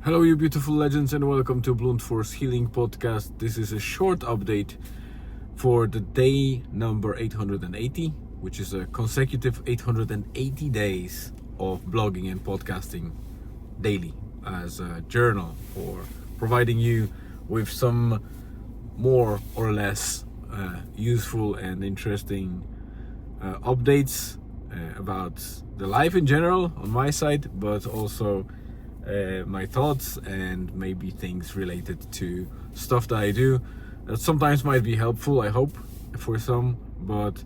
Hello, you beautiful legends, and welcome to Blunt Force Healing Podcast. This is a short update for the day number 880, which is a consecutive 880 days of blogging and podcasting daily as a journal, or providing you with some more or less useful and interesting updates about the life in general on my side, but also my thoughts and maybe things related to stuff that I do that sometimes might be helpful, I hope, for some. But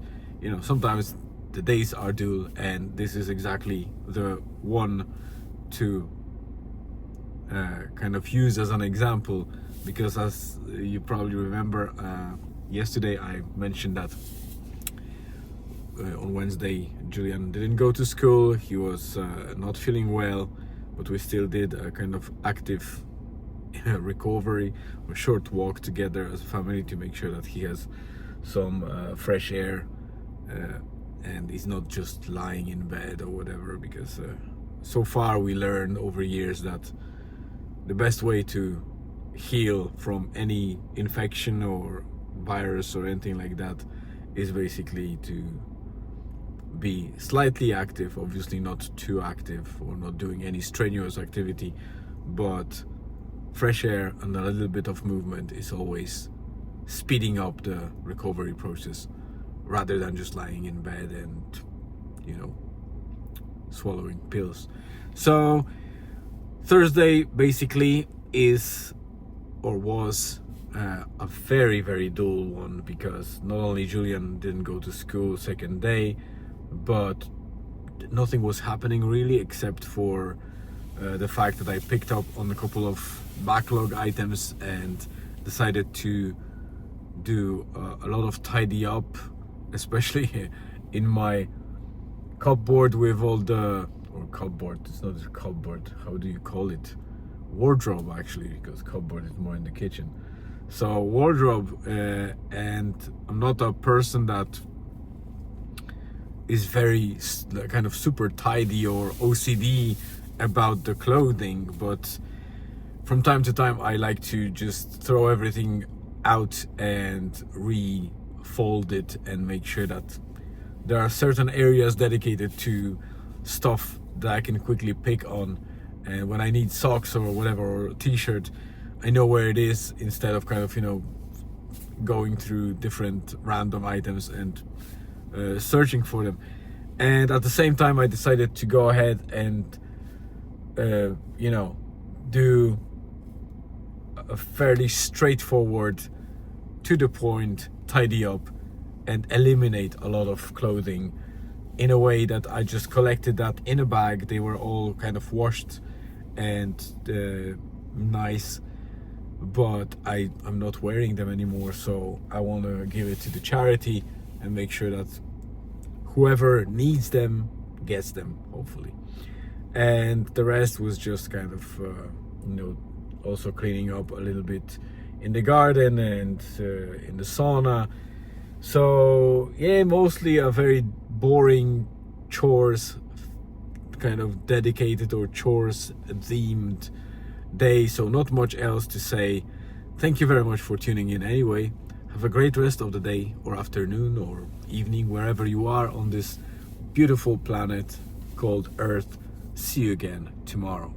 sometimes the days are dull, and this is exactly the one to kind of use as an example, because as you probably remember, yesterday I mentioned that on Wednesday Julian didn't go to school. He was not feeling well, but we still did a kind of active recovery, a short walk together as a family to make sure that he has some fresh air and he's not just lying in bed or whatever, because so far we learned over years that the best way to heal from any infection or virus or anything like that is basically to be slightly active, obviously not too active or not doing any strenuous activity, but fresh air and a little bit of movement is always speeding up the recovery process, rather than just lying in bed and swallowing pills. So Thursday basically is or was a very, very dull one, because not only Julian didn't go to school second day, but nothing was happening really, except for the fact that I picked up on a couple of backlog items and decided to do a lot of tidy up, especially in my cupboard with all the, or cupboard, it's not a cupboard, how do you call it? Wardrobe, actually, because cupboard is more in the kitchen. So wardrobe, and I'm not a person that is very kind of super tidy or OCD about the clothing, but from time to time I like to just throw everything out and refold it and make sure that there are certain areas dedicated to stuff that I can quickly pick on, and when I need socks or whatever, or a t-shirt, I know where it is, instead of kind of going through different random items and searching for them. And at the same time I decided to go ahead and do a fairly straightforward, to the point tidy up and eliminate a lot of clothing, in a way that I just collected that in a bag. They were all kind of washed and nice, but I'm not wearing them anymore, so I want to give it to the charity and make sure that whoever needs them gets them, hopefully. And the rest was just kind of also cleaning up a little bit in the garden and in the sauna. So yeah, mostly a very boring chores kind of dedicated or chores themed day, so not much else to say. Thank you very much for tuning in anyway. Have a great rest of the day or afternoon or evening, wherever you are on this beautiful planet called Earth. See you again tomorrow.